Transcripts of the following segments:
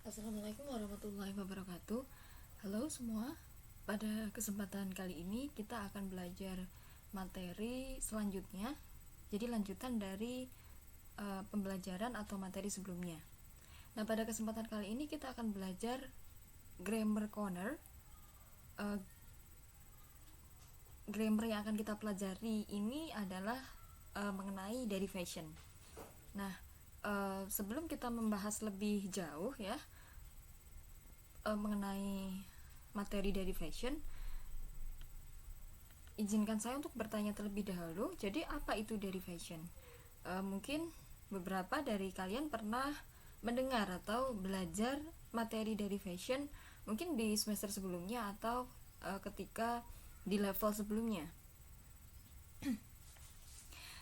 Assalamualaikum warahmatullahi wabarakatuh. Halo semua. Pada kesempatan kali ini kita akan belajar materi selanjutnya. Jadi lanjutan dari pembelajaran atau materi sebelumnya. Nah, pada kesempatan kali ini kita akan belajar grammar corner. Grammar yang akan kita pelajari ini adalah mengenai derivation. Nah, sebelum kita membahas lebih jauh ya mengenai materi derivation, izinkan saya untuk bertanya terlebih dahulu. Jadi apa itu derivation? Mungkin beberapa dari kalian pernah mendengar atau belajar materi derivation mungkin di semester sebelumnya atau ketika di level sebelumnya.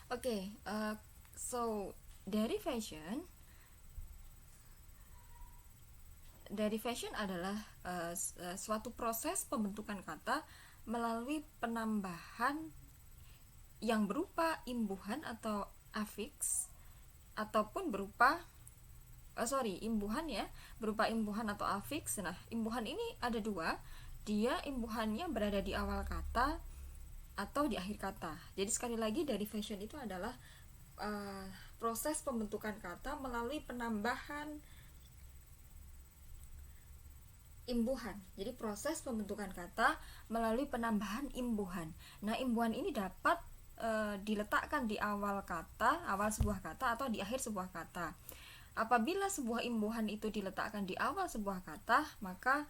Oke, so derivation adalah suatu proses pembentukan kata melalui penambahan yang berupa imbuhan atau afiks ataupun berupa imbuhan ya, berupa imbuhan atau afiks. Nah, imbuhan ini ada dua. Dia imbuhannya berada di awal kata atau di akhir kata. Jadi sekali lagi, derivation itu adalah proses pembentukan kata melalui penambahan imbuhan. Jadi proses pembentukan kata melalui penambahan imbuhan. Nah, imbuhan ini dapat diletakkan di awal kata, awal sebuah kata atau di akhir sebuah kata. Apabila sebuah imbuhan itu diletakkan di awal sebuah kata, maka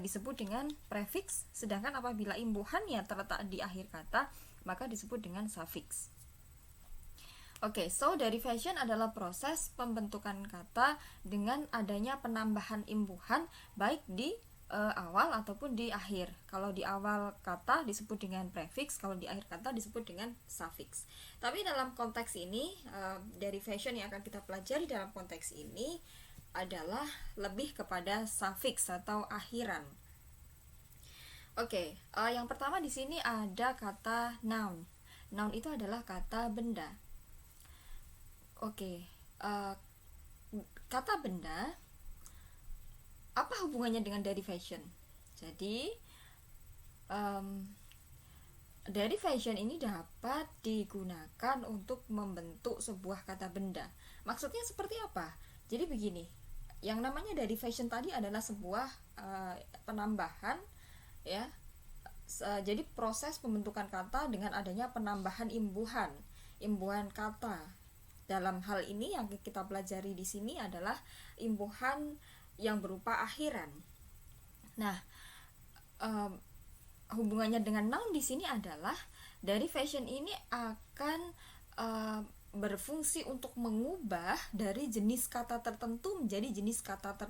disebut dengan prefiks, sedangkan apabila imbuhannya terletak di akhir kata, maka disebut dengan sufiks. Oke, so derivation adalah proses pembentukan kata dengan adanya penambahan imbuhan baik di awal ataupun di akhir. Kalau di awal kata disebut dengan prefiks, kalau di akhir kata disebut dengan sufiks. Tapi dalam konteks ini, derivation yang akan kita pelajari dalam konteks ini adalah lebih kepada sufiks atau akhiran. Oke, yang pertama di sini ada kata noun. Noun itu adalah kata benda. Oke, kata benda apa hubungannya dengan derivation? Jadi derivation ini dapat digunakan untuk membentuk sebuah kata benda. Maksudnya seperti apa? Jadi begini, yang namanya derivation tadi adalah sebuah penambahan ya. Jadi proses pembentukan kata dengan adanya penambahan imbuhan kata. Dalam hal ini yang kita pelajari di sini adalah imbuhan yang berupa akhiran. Nah, hubungannya dengan noun di sini adalah derivation ini akan berfungsi untuk mengubah dari jenis kata tertentu menjadi jenis kata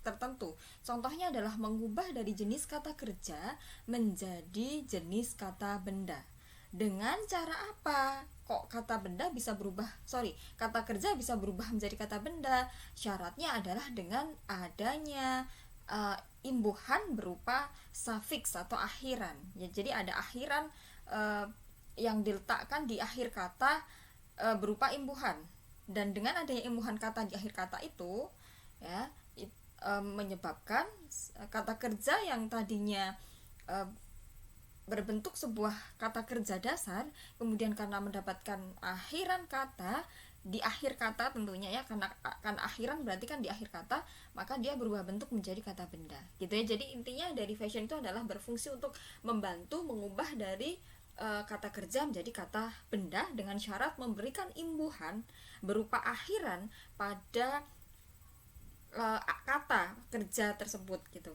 tertentu. Contohnya adalah mengubah dari jenis kata kerja menjadi jenis kata benda. Dengan cara apa? Kok kata benda bisa berubah? Kata kerja bisa berubah menjadi kata benda. Syaratnya adalah dengan adanya imbuhan berupa sufiks atau akhiran. Ya, jadi ada akhiran yang diletakkan di akhir kata berupa imbuhan. Dan dengan adanya imbuhan kata di akhir kata itu, ya, menyebabkan kata kerja yang tadinya berbentuk sebuah kata kerja dasar, kemudian karena mendapatkan akhiran kata di akhir kata tentunya ya, karena akhiran berarti kan di akhir kata, maka dia berubah bentuk menjadi kata benda gitu ya. Jadi intinya derivation itu adalah berfungsi untuk membantu mengubah dari kata kerja menjadi kata benda dengan syarat memberikan imbuhan berupa akhiran pada kata kerja tersebut gitu.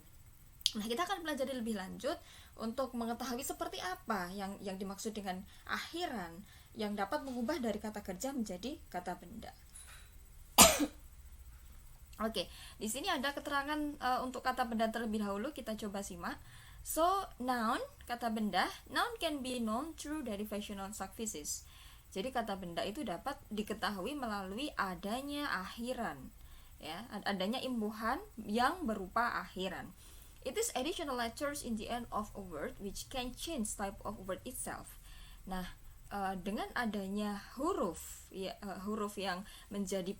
Nah, kita akan pelajari lebih lanjut untuk mengetahui seperti apa yang dimaksud dengan akhiran yang dapat mengubah dari kata kerja menjadi kata benda. Oke, di sini ada keterangan untuk kata benda terlebih dahulu, kita coba simak. So, noun, kata benda, noun can be known through derivational suffixes. Jadi kata benda itu dapat diketahui melalui adanya akhiran, ya, adanya imbuhan yang berupa akhiran. It is additional letters in the end of a word which can change type of word itself. Nah, dengan adanya huruf yang menjadi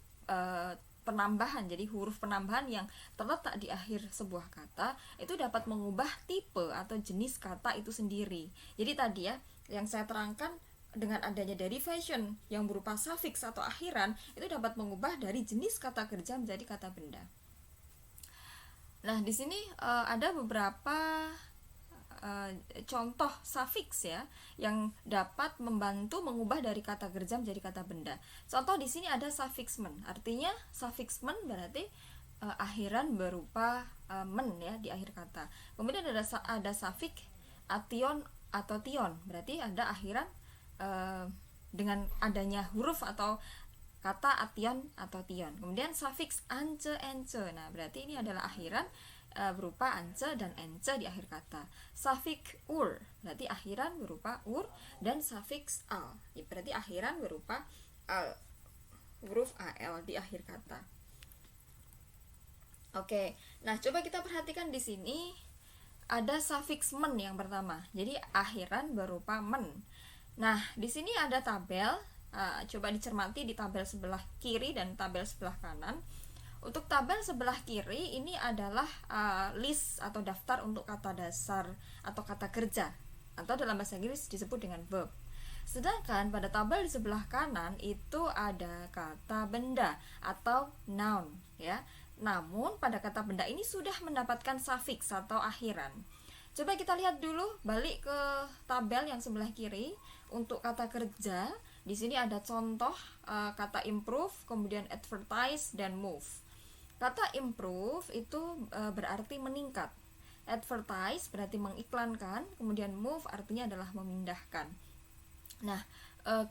penambahan. Jadi huruf penambahan yang terletak di akhir sebuah kata itu dapat mengubah tipe atau jenis kata itu sendiri. Jadi tadi ya yang saya terangkan, dengan adanya derivation yang berupa suffix atau akhiran itu dapat mengubah dari jenis kata kerja menjadi kata benda. Nah, di sini ada beberapa contoh suffix ya yang dapat membantu mengubah dari kata kerja menjadi kata benda. Contoh di sini ada suffix men. Artinya suffix men berarti akhiran berupa men ya di akhir kata. Kemudian ada suffix ation atau tion. Berarti ada akhiran dengan adanya huruf atau kata ation atau tion. Kemudian suffix ance, ence. Nah, berarti ini adalah akhiran berupa ance dan ence di akhir kata. Suffix ur berarti akhiran berupa ur, dan suffix al berarti akhiran berupa al, huruf al di akhir kata. Oke, nah coba kita perhatikan di sini ada suffix men yang pertama. Jadi akhiran berupa men. Nah, di sini ada tabel. Coba dicermati di tabel sebelah kiri dan tabel sebelah kanan. Untuk tabel sebelah kiri ini adalah list atau daftar untuk kata dasar atau kata kerja, atau dalam bahasa Inggris disebut dengan verb. Sedangkan pada tabel di sebelah kanan itu ada kata benda atau noun ya. Namun pada kata benda ini sudah mendapatkan suffix atau akhiran. Coba kita lihat dulu, balik ke tabel yang sebelah kiri. Untuk kata kerja, di sini ada contoh kata improve, kemudian advertise dan move. Kata improve itu berarti meningkat. Advertise berarti mengiklankan, kemudian move artinya adalah memindahkan. Nah,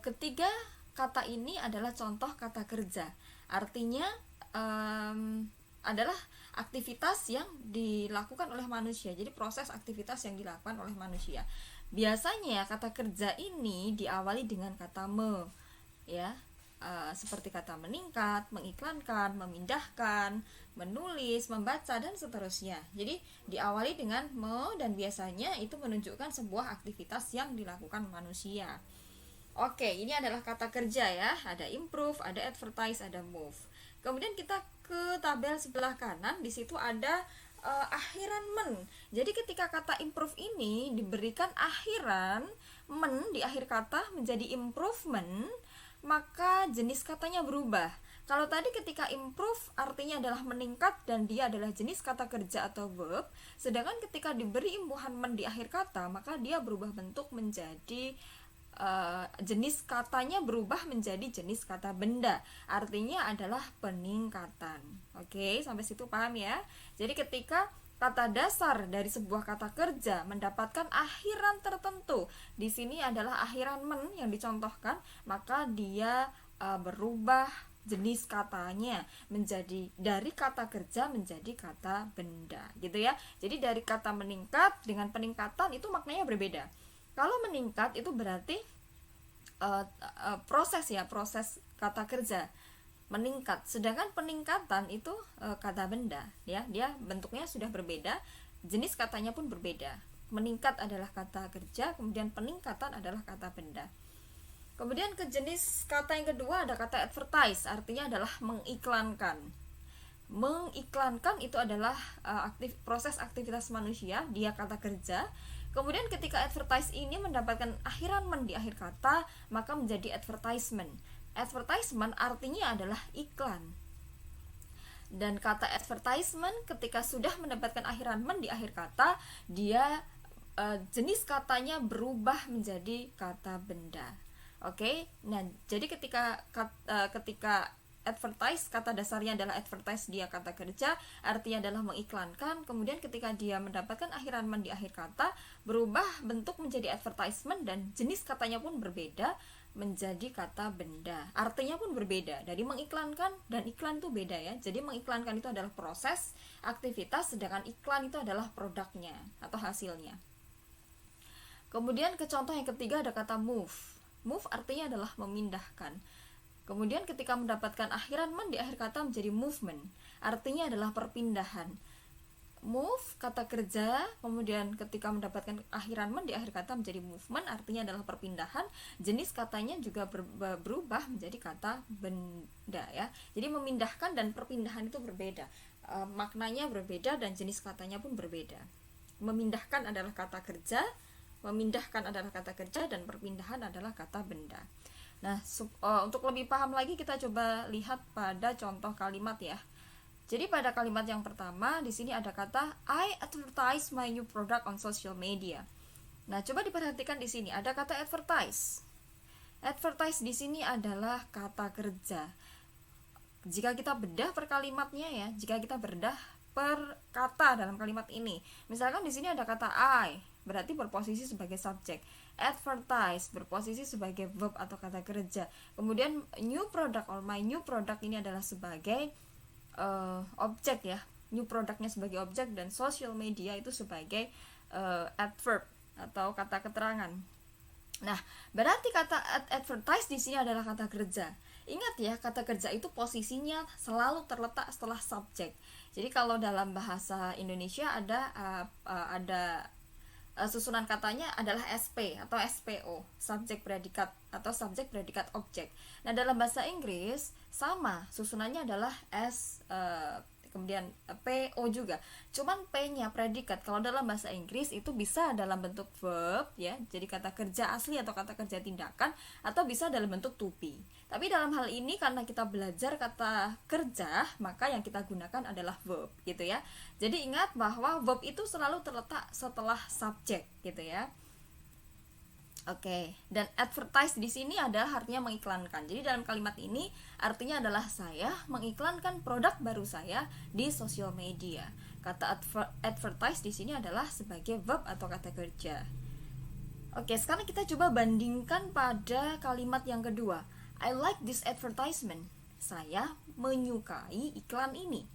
ketiga kata ini adalah contoh kata kerja. Artinya adalah aktivitas yang dilakukan oleh manusia. Jadi proses aktivitas yang dilakukan oleh manusia. Biasanya kata kerja ini diawali dengan kata me, ya, seperti kata meningkat, mengiklankan, memindahkan, menulis, membaca dan seterusnya. Jadi diawali dengan me dan biasanya itu menunjukkan sebuah aktivitas yang dilakukan manusia. Oke, ini adalah kata kerja ya. Ada improve, ada advertise, ada move. Kemudian kita ke tabel sebelah kanan, di situ ada akhiran men. Jadi ketika kata improve ini diberikan akhiran men di akhir kata menjadi improvement, maka jenis katanya berubah. Kalau tadi ketika improve artinya adalah meningkat dan dia adalah jenis kata kerja atau verb, sedangkan ketika diberi imbuhan men di akhir kata, maka dia berubah bentuk menjadi jenis katanya berubah menjadi jenis kata benda, artinya adalah peningkatan. Oke, sampai situ paham ya? Jadi ketika kata dasar dari sebuah kata kerja mendapatkan akhiran tertentu, di sini adalah akhiran men yang dicontohkan, maka dia berubah jenis katanya menjadi dari kata kerja menjadi kata benda, gitu ya. Jadi dari kata meningkat dengan peningkatan itu maknanya berbeda. Kalau meningkat itu berarti proses kata kerja meningkat, sedangkan peningkatan itu kata benda ya, dia bentuknya sudah berbeda, jenis katanya pun berbeda. Meningkat adalah kata kerja, kemudian peningkatan adalah kata benda. Kemudian ke jenis kata yang kedua ada kata advertise, artinya adalah mengiklankan. Mengiklankan itu adalah proses aktivitas manusia, dia kata kerja. Kemudian ketika advertise ini mendapatkan akhiran men di akhir kata, maka menjadi advertisement. Advertisement artinya adalah iklan. Dan kata advertisement ketika sudah mendapatkan akhiran men di akhir kata, dia jenis katanya berubah menjadi kata benda. Oke. Nah, jadi ketika advertise, kata dasarnya adalah advertise, dia kata kerja, artinya adalah mengiklankan. Kemudian ketika dia mendapatkan akhiran men di akhir kata, berubah bentuk menjadi advertisement dan jenis katanya pun berbeda menjadi kata benda. Artinya pun berbeda. Dari mengiklankan dan iklan itu beda ya. Jadi mengiklankan itu adalah proses aktivitas, sedangkan iklan itu adalah produknya atau hasilnya. Kemudian ke contoh yang ketiga ada kata move. Move artinya adalah memindahkan. Kemudian ketika mendapatkan akhiran men di akhir kata menjadi movement, artinya adalah perpindahan. move kata kerja, kemudian ketika mendapatkan akhiran men di akhir kata menjadi movement, artinya adalah perpindahan. Jenis katanya juga berubah menjadi kata benda ya. Jadi memindahkan dan perpindahan itu berbeda, maknanya berbeda dan jenis katanya pun berbeda. Memindahkan adalah kata kerja, dan perpindahan adalah kata benda. Nah, untuk lebih paham lagi kita coba lihat pada contoh kalimat ya. Jadi pada kalimat yang pertama di sini ada kata I advertise my new product on social media. Nah, coba diperhatikan di sini ada kata advertise. Advertise di sini adalah kata kerja. Jika kita bedah per kalimatnya ya, jika kita bedah per kata dalam kalimat ini. Misalkan di sini ada kata I, berarti berposisi sebagai subjek. Advertise berposisi sebagai verb atau kata kerja. Kemudian new product or my new product ini adalah sebagai objek ya, new productnya sebagai objek, dan social media itu sebagai adverb atau kata keterangan. Nah, berarti kata advertise di sini adalah kata kerja. Ingat ya, kata kerja itu posisinya selalu terletak setelah subjek. Jadi kalau dalam bahasa Indonesia ada susunan katanya adalah SP atau SPO, subjek predikat atau subjek predikat objek. Nah, dalam bahasa Inggris sama, susunannya adalah kemudian PO juga. Cuman P-nya predikat. Kalau dalam bahasa Inggris itu bisa dalam bentuk verb ya, jadi kata kerja asli atau kata kerja tindakan, atau bisa dalam bentuk to be. Tapi dalam hal ini karena kita belajar kata kerja, maka yang kita gunakan adalah verb gitu ya. Jadi ingat bahwa verb itu selalu terletak setelah subjek gitu ya. Oke, dan advertise di sini adalah artinya mengiklankan. Jadi dalam kalimat ini artinya adalah saya mengiklankan produk baru saya di sosial media. Kata advertise di sini adalah sebagai verb atau kata kerja. Oke, sekarang kita coba bandingkan pada kalimat yang kedua. I like this advertisement. Saya menyukai iklan ini.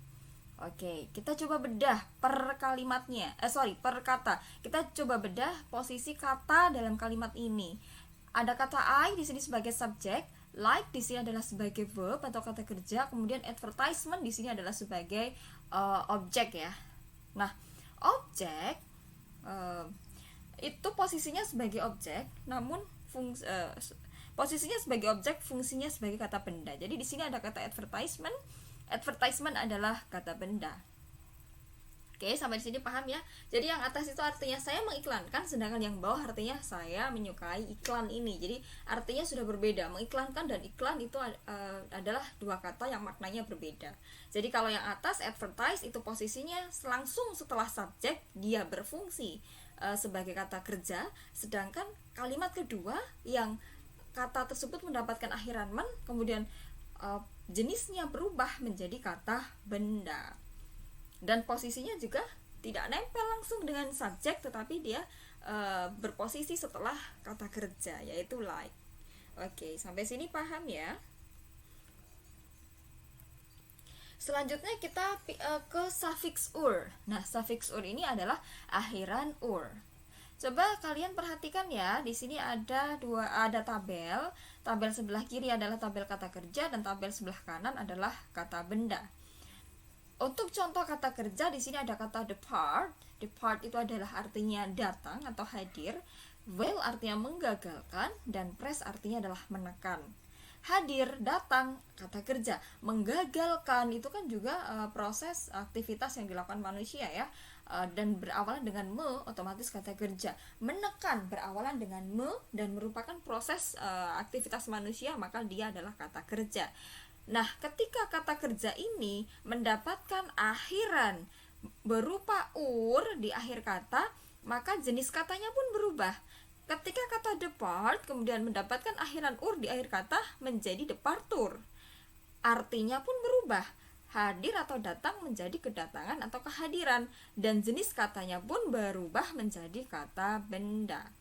Oke, kita coba bedah per kalimatnya. Per kata. Kita coba bedah posisi kata dalam kalimat ini. Ada kata I di sini sebagai subjek, like di sini adalah sebagai verb atau kata kerja, kemudian advertisement di sini adalah sebagai objek ya. Nah, objek itu posisinya sebagai objek, namun posisinya sebagai objek, fungsinya sebagai kata benda. Jadi di sini ada kata advertisement. Advertisement adalah kata benda. Oke, sampai di sini paham ya? Jadi yang atas itu artinya saya mengiklankan, sedangkan yang bawah artinya saya menyukai iklan ini. Jadi artinya sudah berbeda. Mengiklankan dan iklan itu adalah dua kata yang maknanya berbeda. Jadi kalau yang atas advertise itu posisinya langsung setelah subjek, dia berfungsi sebagai kata kerja, sedangkan kalimat kedua yang kata tersebut mendapatkan akhiran men, kemudian jenisnya berubah menjadi kata benda, dan posisinya juga tidak nempel langsung dengan subjek, tetapi dia berposisi setelah kata kerja, yaitu like. Oke, sampai sini paham ya? Selanjutnya kita ke suffix ur. Nah, suffix ur ini adalah akhiran ur. Coba kalian perhatikan ya, di sini ada tabel. Tabel sebelah kiri adalah tabel kata kerja dan tabel sebelah kanan adalah kata benda. Untuk contoh kata kerja di sini ada kata depart. Depart itu adalah artinya datang atau hadir. Fail artinya menggagalkan, dan press artinya adalah menekan. Hadir, datang, kata kerja. Menggagalkan itu kan juga proses aktivitas yang dilakukan manusia ya. Dan berawalan dengan me, otomatis kata kerja. Menekan berawalan dengan me dan merupakan proses aktivitas manusia, maka dia adalah kata kerja. Nah, ketika kata kerja ini mendapatkan akhiran berupa ur di akhir kata, maka jenis katanya pun berubah. Ketika kata depart kemudian mendapatkan akhiran ur di akhir kata menjadi departur, artinya pun berubah. Hadir atau datang menjadi kedatangan atau kehadiran, dan jenis katanya pun berubah menjadi kata benda.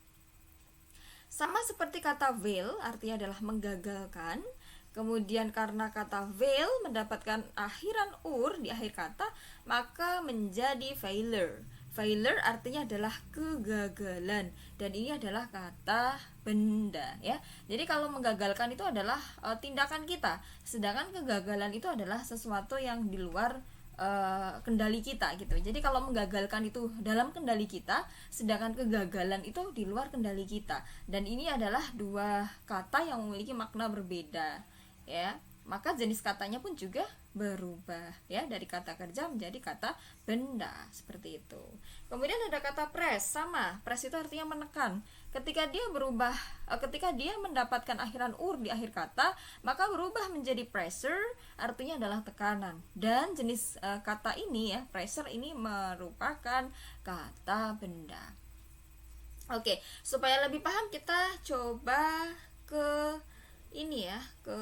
Sama seperti kata fail, artinya adalah menggagalkan. Kemudian karena kata fail mendapatkan akhiran ur di akhir kata, maka menjadi failure. Failure artinya adalah kegagalan, dan ini adalah kata benda ya. Jadi kalau menggagalkan itu adalah tindakan kita, sedangkan kegagalan itu adalah sesuatu yang di luar kendali kita gitu. Jadi kalau menggagalkan itu dalam kendali kita, sedangkan kegagalan itu di luar kendali kita. Dan ini adalah dua kata yang memiliki makna berbeda, ya. Maka jenis katanya pun juga berubah, ya, dari kata kerja menjadi kata benda, seperti itu. Kemudian ada kata press, sama. Press itu artinya menekan. Ketika dia berubah, ketika dia mendapatkan akhiran ur di akhir kata, maka berubah menjadi pressure, artinya adalah tekanan. Dan jenis kata ini, ya, pressure ini merupakan kata benda. Oke, supaya lebih paham kita coba ke ini, ya, ke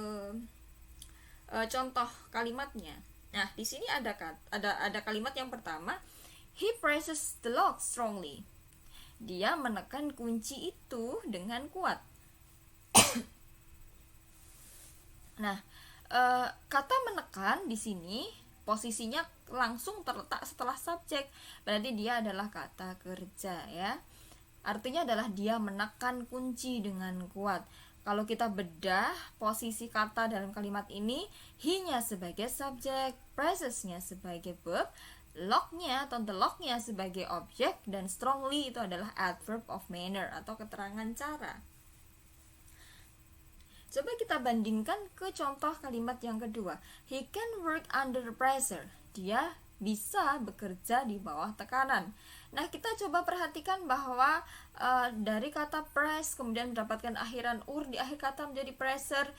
contoh kalimatnya. Nah, di sini ada kalimat yang pertama, he presses the lock strongly. Dia menekan kunci itu dengan kuat. Nah, kata menekan di sini posisinya langsung terletak setelah subjek, berarti dia adalah kata kerja, ya. Artinya adalah dia menekan kunci dengan kuat. Kalau kita bedah posisi kata dalam kalimat ini, he-nya sebagai subjek, presses-nya sebagai verb, lock-nya atau the lock-nya sebagai objek, dan strongly itu adalah adverb of manner atau keterangan cara. Coba kita bandingkan ke contoh kalimat yang kedua. He can work under pressure. Dia bisa bekerja di bawah tekanan. Nah, kita coba perhatikan bahwa dari kata press kemudian mendapatkan akhiran ur di akhir kata menjadi pressure,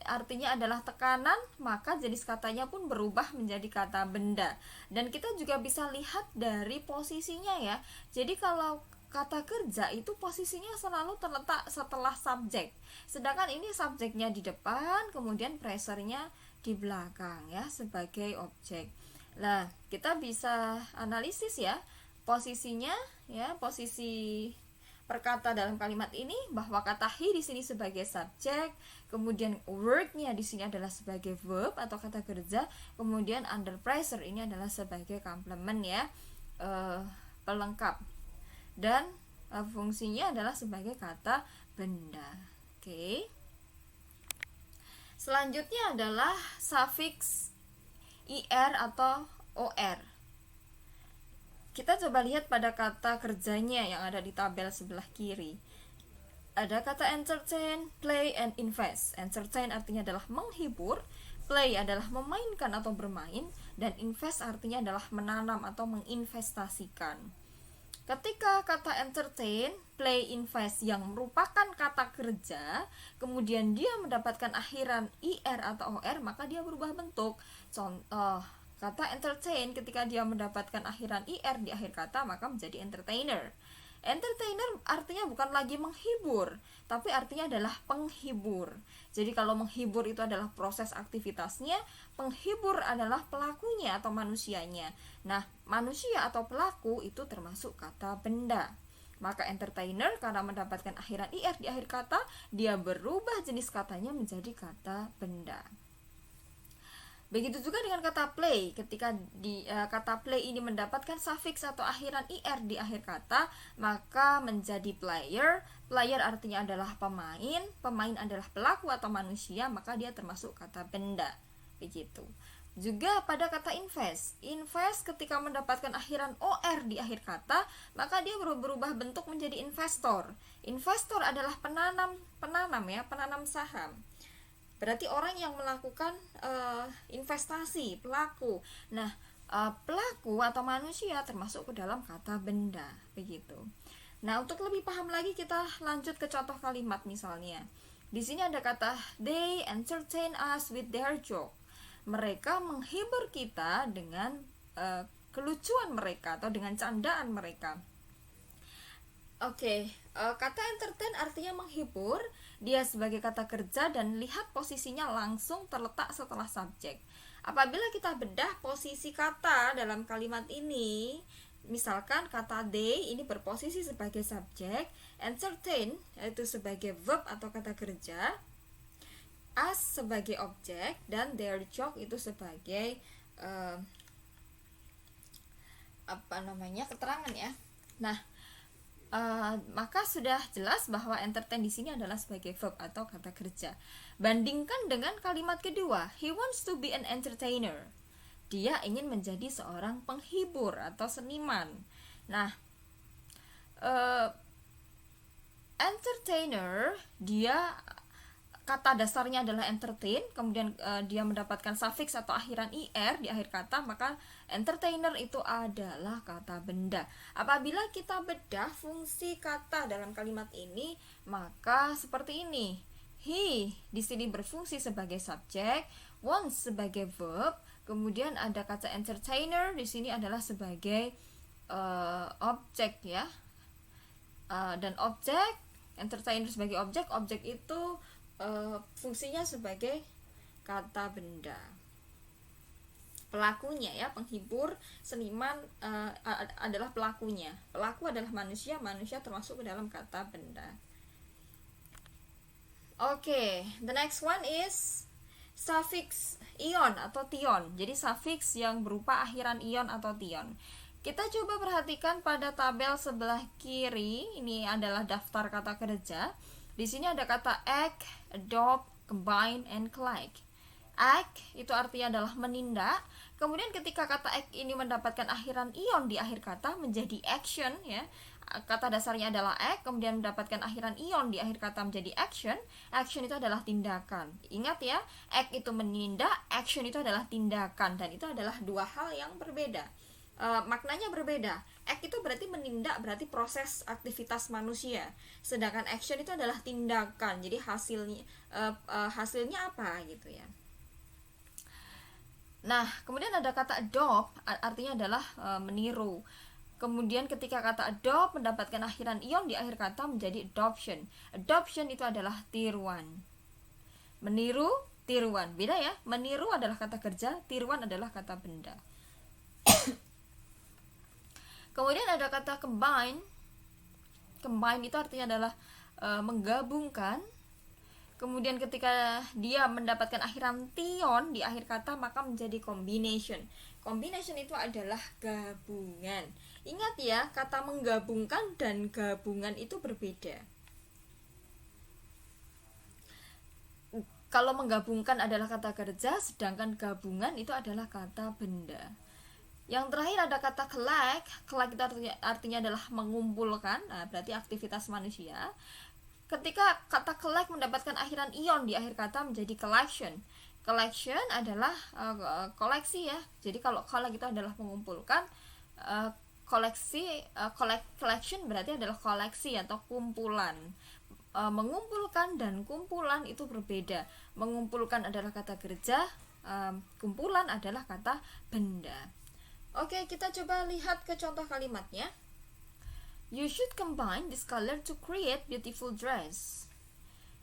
artinya adalah tekanan, maka jenis katanya pun berubah menjadi kata benda. Dan kita juga bisa lihat dari posisinya, ya. Jadi kalau kata kerja itu posisinya selalu terletak setelah subjek. Sedangkan ini subjeknya di depan, kemudian pressure-nya di belakang, ya, sebagai objek. Nah, kita bisa analisis, ya, posisinya, ya, posisi perkata dalam kalimat ini bahwa kata he di sini sebagai subjek, kemudian work-nya di sini adalah sebagai verb atau kata kerja, kemudian under pressure ini adalah sebagai komplement, ya, pelengkap, dan fungsinya adalah sebagai kata benda. Oke. Selanjutnya adalah suffix ir atau or. Kita coba lihat pada kata kerjanya yang ada di tabel sebelah kiri. Ada kata entertain, play, and invest. Entertain artinya adalah menghibur, play adalah memainkan atau bermain, dan invest artinya adalah menanam atau menginvestasikan. Ketika kata entertain, play, invest yang merupakan kata kerja, kemudian dia mendapatkan akhiran ir atau or, maka dia berubah bentuk. Contoh, kata entertain ketika dia mendapatkan akhiran ir di akhir kata maka menjadi entertainer. Entertainer artinya bukan lagi menghibur, tapi artinya adalah penghibur. Jadi kalau menghibur itu adalah proses aktivitasnya, penghibur adalah pelakunya atau manusianya. Nah, manusia atau pelaku itu termasuk kata benda. Maka entertainer karena mendapatkan akhiran ir di akhir kata, dia berubah jenis katanya menjadi kata benda. Begitu juga dengan kata play. Ketika kata play ini mendapatkan suffix atau akhiran ir di akhir kata, maka menjadi player. Player artinya adalah pemain, pemain adalah pelaku atau manusia, maka dia termasuk kata benda. Begitu. Juga pada kata invest. Invest ketika mendapatkan akhiran or di akhir kata, maka dia berubah bentuk menjadi investor. Investor adalah penanam, ya, penanam saham. Berarti orang yang melakukan investasi, pelaku. Nah, pelaku atau manusia termasuk ke dalam kata benda, begitu. Nah, untuk lebih paham lagi kita lanjut ke contoh kalimat misalnya. Di sini ada kata they entertain us with their joke. Mereka menghibur kita dengan kelucuan mereka atau dengan candaan mereka. Oke, kata entertain artinya menghibur. Dia sebagai kata kerja dan lihat posisinya langsung terletak setelah subjek. Apabila kita bedah posisi kata dalam kalimat ini, misalkan kata they ini berposisi sebagai subjek, entertain itu sebagai verb atau kata kerja, us sebagai objek, dan their joke itu sebagai keterangan, ya. Nah, maka sudah jelas bahwa entertain di sini adalah sebagai verb atau kata kerja. Bandingkan dengan kalimat kedua, he wants to be an entertainer. dia ingin menjadi seorang penghibur atau seniman. Nah, entertainer, dia kata dasarnya adalah entertain, kemudian dia mendapatkan suffix atau akhiran ir di akhir kata, maka entertainer itu adalah kata benda. Apabila kita bedah fungsi kata dalam kalimat ini, maka seperti ini. He di sini berfungsi sebagai subjek, wants sebagai verb, kemudian ada kata entertainer di sini adalah sebagai objek ya. Dan objek, entertainer sebagai objek, objek itu fungsinya sebagai kata benda. Pelakunya ya, penghibur, seniman adalah pelakunya. Pelaku adalah manusia, manusia termasuk ke dalam kata benda. Oke, the next one is suffix ion atau tion. Jadi suffix yang berupa akhiran ion atau tion. Kita coba perhatikan pada tabel sebelah kiri, ini adalah daftar kata kerja. Di sini ada kata act, adopt, combine, and collect. Act itu artinya adalah menindak. Kemudian ketika kata act ini mendapatkan akhiran ion di akhir kata menjadi action ya. Kata dasarnya adalah act, kemudian mendapatkan akhiran ion di akhir kata menjadi action. Action itu adalah tindakan. Ingat ya, act itu menindak, action itu adalah tindakan, dan itu adalah dua hal yang berbeda. Maknanya berbeda. Act itu berarti menindak, berarti proses aktivitas manusia. Sedangkan action itu adalah tindakan. Jadi hasilnya apa gitu ya. Nah, kemudian ada kata adopt, artinya adalah meniru. Kemudian ketika kata adopt mendapatkan akhiran ion di akhir kata menjadi adoption. Adoption itu adalah tiruan. Meniru, tiruan. Beda ya. Meniru adalah kata kerja, tiruan adalah kata benda. Kemudian ada kata combine. Combine itu artinya adalah menggabungkan. Kemudian ketika dia mendapatkan akhiran tion di akhir kata maka menjadi combination. Combination itu adalah gabungan. Ingat ya, kata menggabungkan dan gabungan itu berbeda. Kalau menggabungkan adalah kata kerja, sedangkan gabungan itu adalah kata benda. Yang terakhir ada kata collect. Collect itu artinya adalah mengumpulkan. Nah, berarti aktivitas manusia. Ketika kata collect mendapatkan akhiran ion di akhir kata menjadi collection. Collection adalah koleksi ya. Jadi kalau collect itu adalah mengumpulkan, collection berarti adalah koleksi atau kumpulan. Mengumpulkan dan kumpulan itu berbeda. Mengumpulkan adalah kata kerja, kumpulan adalah kata benda. Oke, kita coba lihat ke contoh kalimatnya. You should combine this color to create beautiful dress.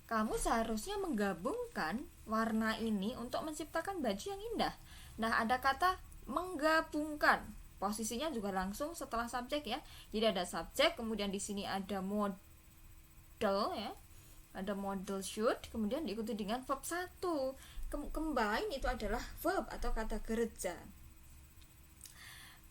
Kamu seharusnya menggabungkan warna ini untuk menciptakan baju yang indah. Nah, ada kata menggabungkan. Posisinya juga langsung setelah subjek ya. Jadi ada subjek, kemudian di sini ada model ya. Ada model should, kemudian diikuti dengan verb 1. Combine itu adalah verb atau kata kerja.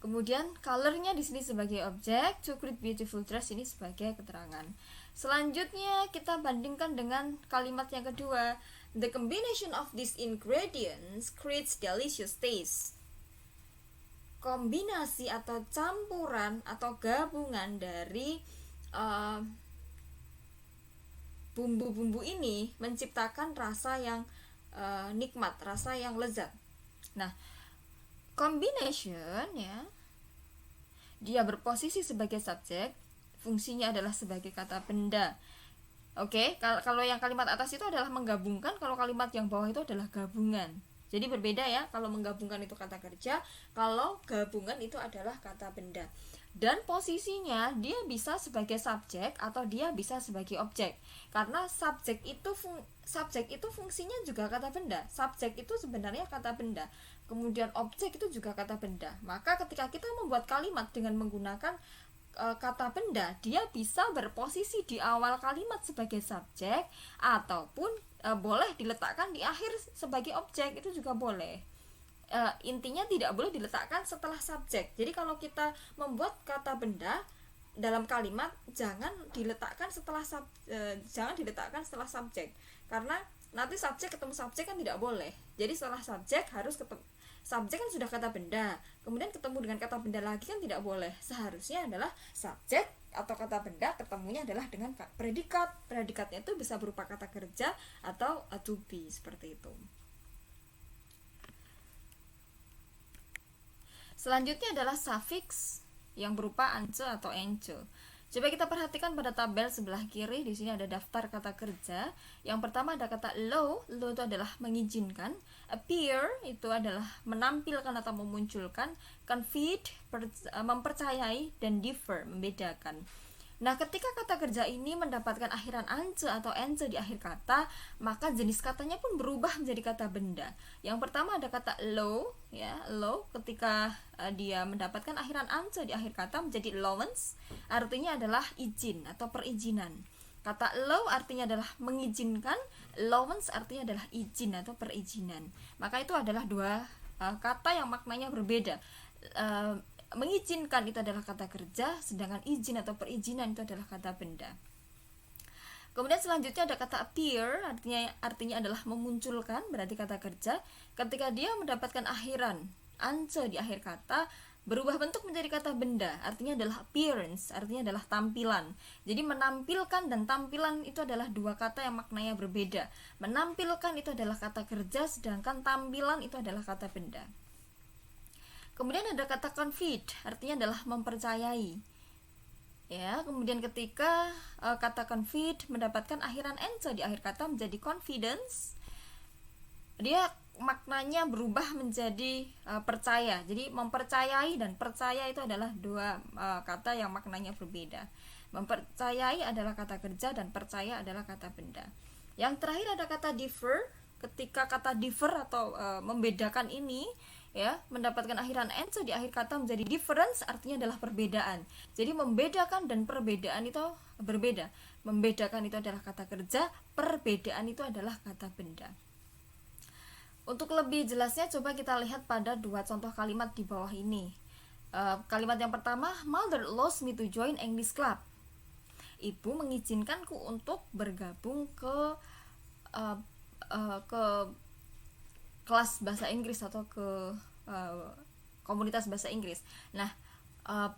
Kemudian colornya di sini sebagai objek, to create beautiful dress ini sebagai keterangan. Selanjutnya kita bandingkan dengan kalimat yang kedua. The combination of these ingredients creates delicious taste. Kombinasi atau campuran atau gabungan dari bumbu-bumbu ini menciptakan rasa yang nikmat, rasa yang lezat. Nah, combination ya, dia berposisi sebagai subjek, fungsinya adalah sebagai kata benda. Oke, kalau yang kalimat atas itu adalah menggabungkan, kalau kalimat yang bawah itu adalah gabungan. Jadi berbeda ya, kalau menggabungkan itu kata kerja, kalau gabungan itu adalah kata benda. Dan posisinya dia bisa sebagai subjek atau dia bisa sebagai objek. Karena subjek itu fungsinya juga kata benda. Subjek itu sebenarnya kata benda. Kemudian objek itu juga kata benda. Maka ketika kita membuat kalimat dengan menggunakan kata benda, dia bisa berposisi di awal kalimat sebagai subjek ataupun boleh diletakkan di akhir sebagai objek, itu juga boleh. Intinya tidak boleh diletakkan setelah subjek. Jadi kalau kita membuat kata benda dalam kalimat, jangan diletakkan setelah subjek, karena nanti subjek ketemu subjek kan tidak boleh. Jadi setelah subjek harus subjek kan sudah kata benda, kemudian ketemu dengan kata benda lagi kan tidak boleh. Seharusnya adalah subjek atau kata benda ketemunya adalah dengan predikat. Predikatnya itu bisa berupa kata kerja atau to be, seperti itu. Selanjutnya adalah suffix yang berupa ance atau ence. Coba kita perhatikan pada tabel sebelah kiri, di sini ada daftar kata kerja. Yang pertama ada kata allow itu adalah mengizinkan, appear itu adalah menampilkan atau memunculkan, confide mempercayai, dan differ membedakan. Nah, ketika kata kerja ini mendapatkan akhiran ance atau ence di akhir kata, maka jenis katanya pun berubah menjadi kata benda. Yang pertama ada kata allow, ya, allow ketika dia mendapatkan akhiran ance di akhir kata menjadi allowance, artinya adalah izin atau perizinan. Kata allow artinya adalah mengizinkan, allowance artinya adalah izin atau perizinan. Maka itu adalah dua kata yang maknanya berbeda. Mengizinkan itu adalah kata kerja, sedangkan izin atau perizinan itu adalah kata benda. Kemudian selanjutnya ada kata appear, artinya adalah memunculkan, berarti kata kerja. Ketika dia mendapatkan akhiran ance di akhir kata, berubah bentuk menjadi kata benda, artinya adalah appearance, artinya adalah tampilan. Jadi menampilkan dan tampilan itu adalah dua kata yang maknanya berbeda. Menampilkan itu adalah kata kerja, sedangkan tampilan itu adalah kata benda. Kemudian ada kata confide, artinya adalah mempercayai. Ya, kemudian ketika kata confide mendapatkan akhiran ence di akhir kata menjadi confidence, dia maknanya berubah menjadi percaya. Jadi mempercayai dan percaya itu adalah dua kata yang maknanya berbeda. Mempercayai adalah kata kerja dan percaya adalah kata benda. Yang terakhir ada kata differ. Ketika kata differ atau membedakan ini, ya, mendapatkan akhiran ence di akhir kata menjadi difference, artinya adalah perbedaan. Jadi membedakan dan perbedaan itu berbeda. Membedakan itu adalah kata kerja, perbedaan itu adalah kata benda. Untuk lebih jelasnya coba kita lihat pada dua contoh kalimat di bawah ini. Kalimat yang pertama, Mother allows me to join English club. Ibu mengizinkanku untuk bergabung ke kelas bahasa Inggris atau ke komunitas bahasa Inggris. Nah,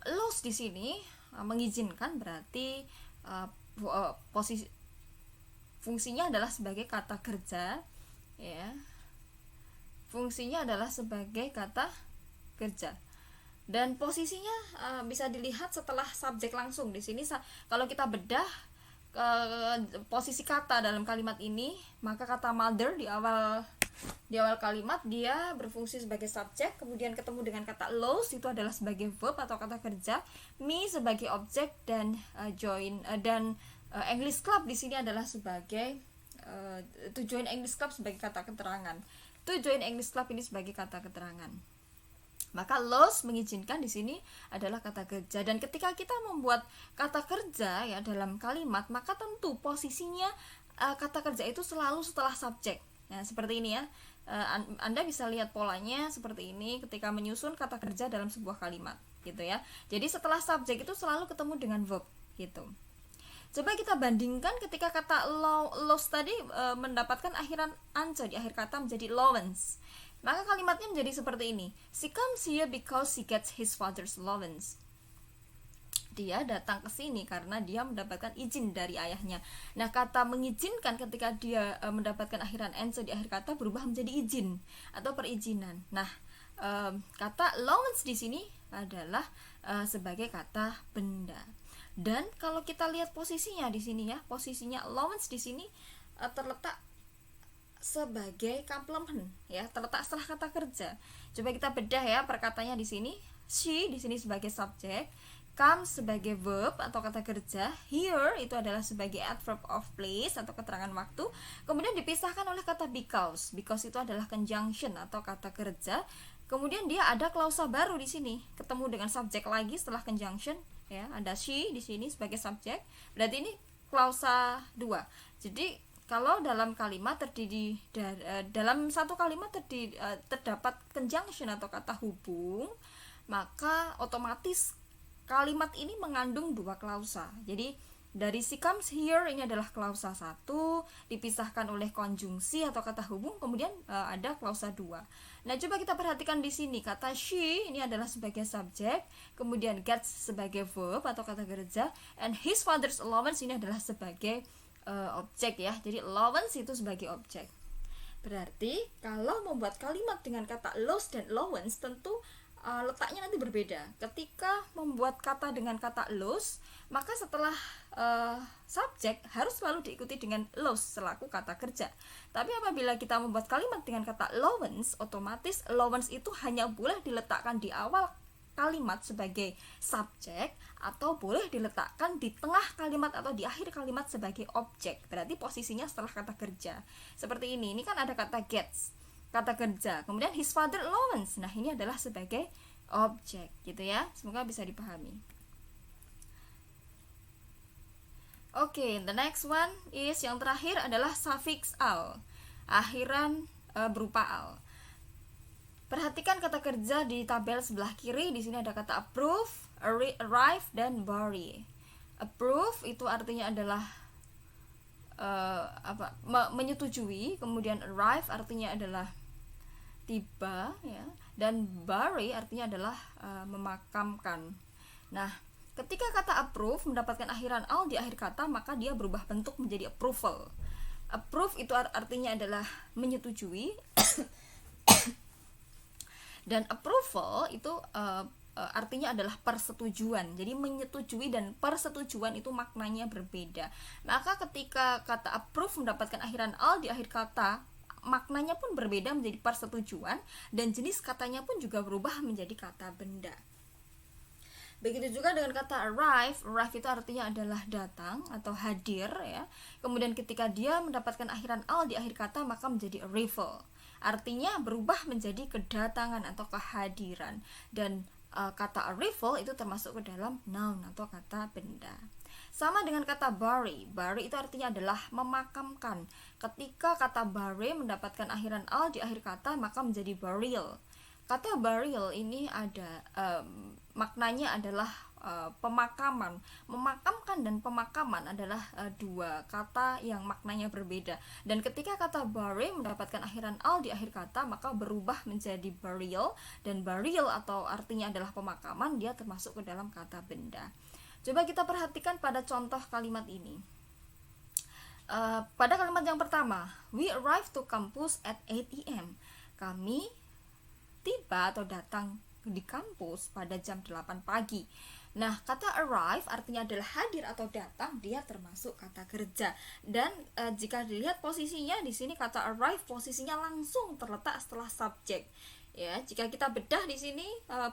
allows di sini mengizinkan berarti posisi fungsinya adalah sebagai kata kerja, ya. Fungsinya adalah sebagai kata kerja. Dan posisinya bisa dilihat setelah subjek langsung. Di sini kalau kita bedah posisi kata dalam kalimat ini, maka kata mother di awal kalimat dia berfungsi sebagai subjek, kemudian ketemu dengan kata allows itu adalah sebagai verb atau kata kerja, me sebagai objek, dan join dan English club di sini adalah sebagai to join English club sebagai kata keterangan. To join English club ini sebagai kata keterangan. Maka allows mengizinkan di sini adalah kata kerja, dan ketika kita membuat kata kerja ya dalam kalimat, maka tentu posisinya kata kerja itu selalu setelah subjek. Nah, seperti ini ya. Anda bisa lihat polanya seperti ini ketika menyusun kata kerja dalam sebuah kalimat, gitu ya. Jadi setelah subjek itu selalu ketemu dengan verb, gitu. Coba kita bandingkan ketika kata allows tadi mendapatkan akhiran ance di akhir kata menjadi allowance. Maka kalimatnya menjadi seperti ini. She comes here because she gets his father's allowance. Dia datang ke sini karena dia mendapatkan izin dari ayahnya. Nah, kata mengizinkan ketika dia mendapatkan akhiran ence di akhir kata berubah menjadi izin atau perizinan. Nah, kata allowance di sini adalah sebagai kata benda. Dan kalau kita lihat posisinya di sini ya, posisinya allowance di sini terletak sebagai complement ya, terletak setelah kata kerja. Coba kita bedah ya perkataannya di sini. She di sini sebagai subjek, come sebagai verb atau kata kerja, here itu adalah sebagai adverb of place atau keterangan waktu. Kemudian dipisahkan oleh kata because. Because itu adalah conjunction atau kata kerja. Kemudian dia ada klausa baru di sini, ketemu dengan subjek lagi setelah conjunction ya. Ada she di sini sebagai subjek. Berarti ini klausa 2. Jadi kalau dalam kalimat terdiri dalam satu kalimat terdapat conjunction atau kata hubung, maka otomatis kalimat ini mengandung dua klausa. Jadi Dari she comes here ini adalah klausa 1, dipisahkan oleh konjungsi atau kata hubung, kemudian ada klausa 2. Nah, coba kita perhatikan di sini kata she ini adalah sebagai subjek, kemudian gets sebagai verb atau kata kerja, and his father's allowance ini adalah sebagai objek ya. Jadi allowance itu sebagai objek. Berarti kalau membuat kalimat dengan kata allows dan allowance tentu letaknya nanti berbeda. Ketika membuat kata dengan kata allows, maka setelah subjek harus selalu diikuti dengan allows selaku kata kerja. Tapi apabila kita membuat kalimat dengan kata allowance, otomatis allowance itu hanya boleh diletakkan di awal kalimat sebagai subjek atau boleh diletakkan di tengah kalimat atau di akhir kalimat sebagai objek. Berarti posisinya setelah kata kerja. Seperti ini kan ada kata gets, kata kerja, kemudian his father allowance. Nah, ini adalah sebagai objek gitu ya. Semoga bisa dipahami. Oke, the next one is yang terakhir adalah suffix al. Akhiran berupa al. Perhatikan kata kerja di tabel sebelah kiri. Di sini ada kata approve, arrive, dan bury. Approve itu artinya adalah menyetujui. Kemudian arrive artinya adalah tiba, ya. Dan bury artinya adalah memakamkan. Nah, ketika kata approve mendapatkan akhiran al di akhir kata, maka dia berubah bentuk menjadi approval. Approve itu artinya adalah menyetujui. Dan approval itu artinya adalah persetujuan. Jadi menyetujui dan persetujuan itu maknanya berbeda. Maka ketika kata approve mendapatkan akhiran al di akhir kata, maknanya pun berbeda menjadi persetujuan, dan jenis katanya pun juga berubah menjadi kata benda. Begitu juga dengan kata arrive. Arrive itu artinya adalah datang atau hadir ya. Kemudian ketika dia mendapatkan akhiran al di akhir kata, maka menjadi arrival. Artinya berubah menjadi kedatangan atau kehadiran. Dan kata arrival itu termasuk ke dalam noun atau kata benda. Sama dengan kata bury. Bury itu artinya adalah memakamkan. Ketika kata bury mendapatkan akhiran al di akhir kata, maka menjadi burial. Kata burial ini ada maknanya adalah pemakaman. Memakamkan dan pemakaman adalah dua kata yang maknanya berbeda. Dan ketika kata bury mendapatkan akhiran al di akhir kata, maka berubah menjadi burial. Dan burial atau artinya adalah pemakaman, dia termasuk ke dalam kata benda. Coba kita perhatikan pada contoh kalimat ini. Pada kalimat yang pertama, we arrived to campus at 8 AM. Kami tiba atau datang di kampus pada jam 8 pagi. Nah, kata arrive artinya adalah hadir atau datang, dia termasuk kata kerja. Dan jika dilihat posisinya di sini kata arrive posisinya langsung terletak setelah subjek. Ya, jika kita bedah di sini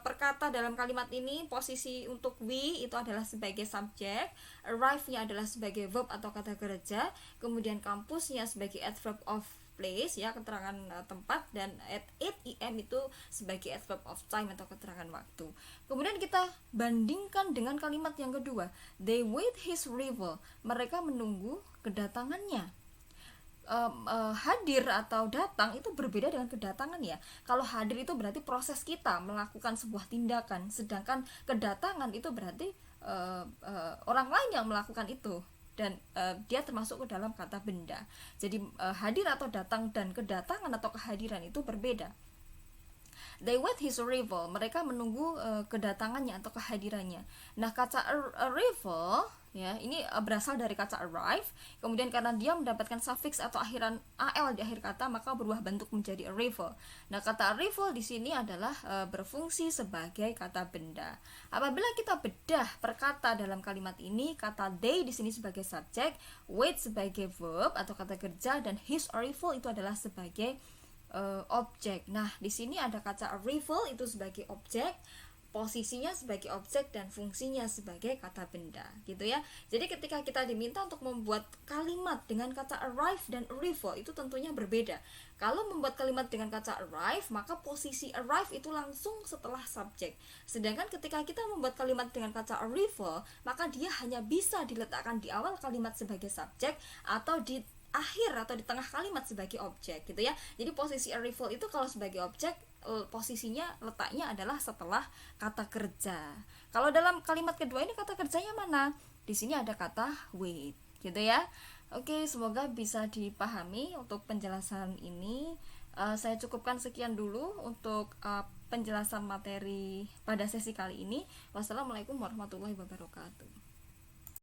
perkata dalam kalimat ini, posisi untuk we itu adalah sebagai subjek, arrive-nya adalah sebagai verb atau kata kerja, kemudian kampusnya sebagai adverb of place ya, keterangan tempat, dan at 8 am itu sebagai adverb of time atau keterangan waktu. Kemudian kita bandingkan dengan kalimat yang kedua, they wait his arrival. Mereka menunggu kedatangannya. Hadir atau datang itu berbeda dengan kedatangan ya. Kalau hadir itu berarti proses kita melakukan sebuah tindakan, sedangkan kedatangan itu berarti orang lain yang melakukan itu, dan dia termasuk ke dalam kata benda. Jadi hadir atau datang dan kedatangan atau kehadiran itu berbeda. They wait his arrival. Mereka menunggu kedatangannya atau kehadirannya. Nah, kata arrival ya, ini berasal dari kata arrive. Kemudian karena dia mendapatkan suffix atau akhiran al di akhir kata, maka berubah bentuk menjadi arrival. Nah, kata arrival di sini adalah berfungsi sebagai kata benda. Apabila kita bedah perkata dalam kalimat ini, kata they di sini sebagai subjek, wait sebagai verb atau kata kerja, dan his arrival itu adalah sebagai objek. Nah, di sini ada kata arrival itu sebagai objek, posisinya sebagai objek, dan fungsinya sebagai kata benda, gitu ya. Jadi ketika kita diminta untuk membuat kalimat dengan kata arrive dan arrival, itu tentunya berbeda. Kalau membuat kalimat dengan kata arrive, maka posisi arrive itu langsung setelah subjek. Sedangkan ketika kita membuat kalimat dengan kata arrival, maka dia hanya bisa diletakkan di awal kalimat sebagai subjek atau di akhir atau di tengah kalimat sebagai objek, gitu ya. Jadi posisi arrival itu kalau sebagai objek, posisinya letaknya adalah setelah kata kerja. Kalau dalam kalimat kedua ini kata kerjanya mana? di sini ada kata wait, gitu ya. Oke, semoga bisa dipahami untuk penjelasan ini. Saya cukupkan sekian dulu untuk penjelasan materi pada sesi kali ini. Wassalamualaikum warahmatullahi wabarakatuh.